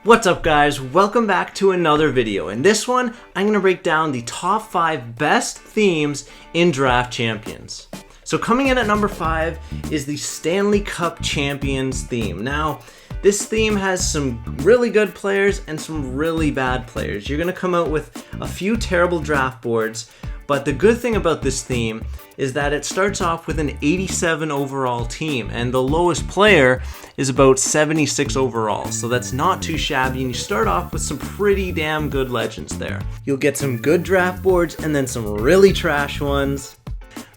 What's up guys, welcome back to another video. In this one, I'm going to break down the top 5 best themes in Draft Champions. So coming in at number 5 is the Stanley Cup Champions theme. Now, this theme has some really good players and some really bad players. You're going to come out with a few terrible draft boards, but the good thing about this theme is that it starts off with an 87 overall team, and the lowest player is about 76 overall, so that's not too shabby, and you start off with some pretty damn good legends there. You'll get some good draft boards and then some really trash ones.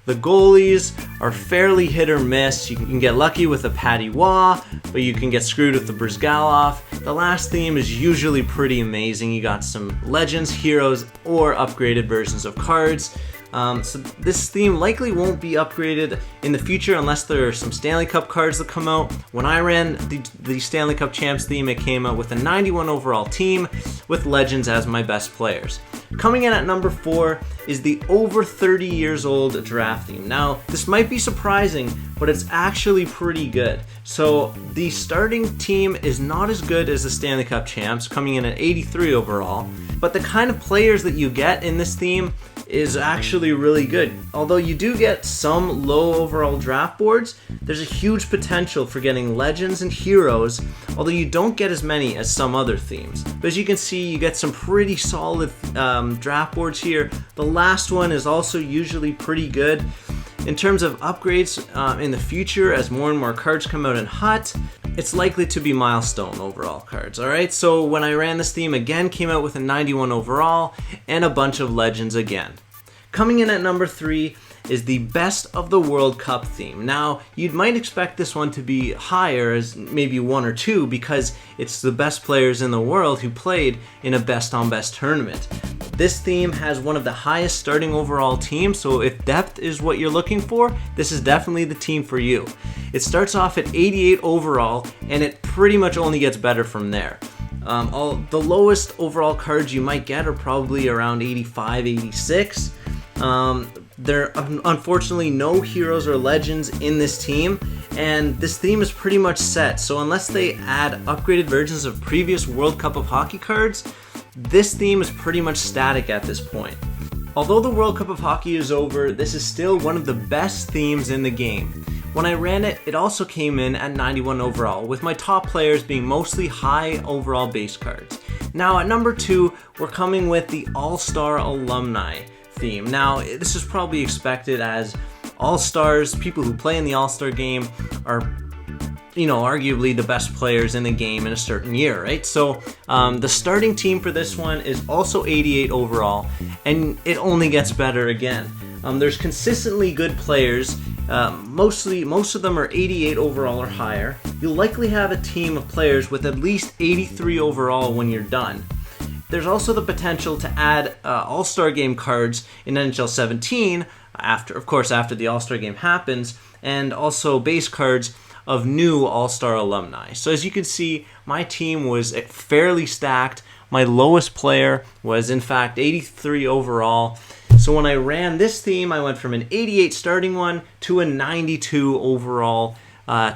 The goalies are fairly hit or miss. You can get lucky with a Patty Waugh, but you can get screwed with the Brzgalov. The last theme is usually pretty amazing. You got some legends, heroes, or upgraded versions of cards. So this theme likely won't be upgraded in the future unless there are some Stanley Cup cards that come out. When I ran the Stanley Cup Champs theme, it came out with a 91 overall team with legends as my best players. Coming in at number 4 is the over 30 years old draft theme. Now, this might be surprising, but it's actually pretty good. So the starting team is not as good as the Stanley Cup Champs, coming in at 83 overall, but the kind of players that you get in this theme is actually really good. Although you do get some low overall draft boards, there's a huge potential for getting legends and heroes, although you don't get as many as some other themes. But as you can see, you get some pretty solid draft boards here. The last one is also usually pretty good. In terms of upgrades in the future, as more and more cards come out in HUT, it's likely to be milestone overall cards, alright? So when I ran this theme again, came out with a 91 overall and a bunch of legends again. Coming in at number 3 is the Best of the World Cup theme. Now, you might expect this one to be higher as maybe 1 or 2 because it's the best players in the world who played in a best on best tournament. This theme has one of the highest starting overall teams, so if depth is what you're looking for, this is definitely the team for you. It starts off at 88 overall, and it pretty much only gets better from there. The lowest overall cards you might get are probably around 85, 86. There are unfortunately no heroes or legends in this team, and this theme is pretty much set, so unless they add upgraded versions of previous World Cup of Hockey cards, this theme is pretty much static at this point. Although the World Cup of Hockey is over, this is still one of the best themes in the game. When I ran it, it also came in at 91 overall, with my top players being mostly high overall base cards. Now at number 2, we're coming with the AllStar Alumni theme. Now, this is probably expected as All-Stars, people who play in the All-Star game are, arguably the best players in the game in a certain year, right? So the starting team for this one is also 88 overall, and it only gets better again. There's consistently good players. Most of them are 88 overall or higher. You'll likely have a team of players with at least 83 overall when you're done. There's also the potential to add All-Star Game cards in NHL 17, after the All-Star Game happens, and also base cards of new All-Star alumni. So as you can see, my team was fairly stacked. My lowest player was in fact 83 overall. So when I ran this theme, I went from an 88 starting one to a 92 overall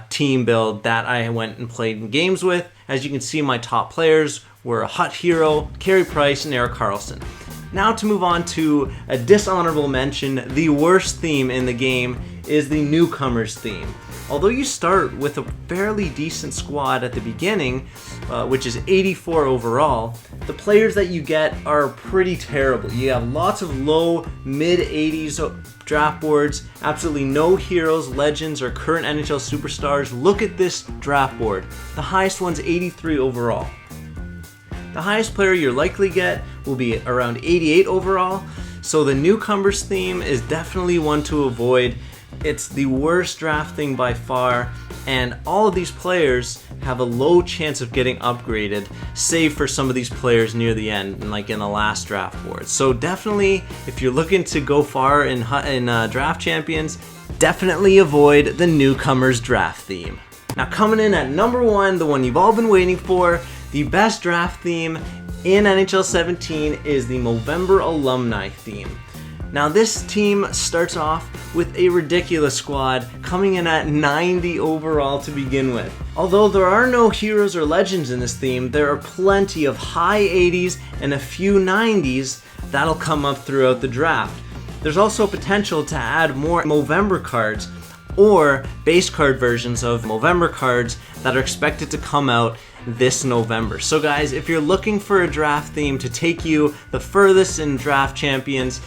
team build that I went and played in games with. As you can see, my top players were a HUT hero, Carey Price, and Erik Karlsson. Now to move on to a dishonorable mention, the worst theme in the game is the Newcomers theme. Although you start with a fairly decent squad at the beginning, which is 84 overall, the players that you get are pretty terrible. You have lots of low, mid-80s draft boards, absolutely no heroes, legends, or current NHL superstars. Look at this draft board. The highest one's 83 overall. The highest player you'll likely get will be around 88 overall, so the Newcomers theme is definitely one to avoid. It's the worst draft thing by far, and all of these players have a low chance of getting upgraded, save for some of these players near the end, like in the last draft board. So definitely, if you're looking to go far in Draft Champions, definitely avoid the Newcomers draft theme. Now coming in at number 1, the one you've all been waiting for, the best draft theme in NHL 17 is the Movember Alumni theme. Now this team starts off with a ridiculous squad, coming in at 90 overall to begin with. Although there are no heroes or legends in this theme, there are plenty of high 80s and a few 90s that'll come up throughout the draft. There's also potential to add more Movember cards or base card versions of Movember cards that are expected to come out this November. So guys, if you're looking for a draft theme to take you the furthest in Draft Champions,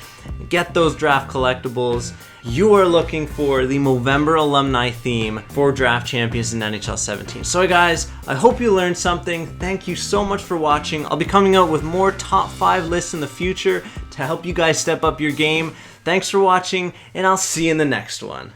get those draft collectibles, you are looking for the Movember alumni theme for Draft Champions in NHL 17. So guys, I hope you learned something. Thank you so much for watching. I'll be coming out with more top 5 lists in the future to help you guys step up your game. Thanks for watching, and I'll see you in the next one.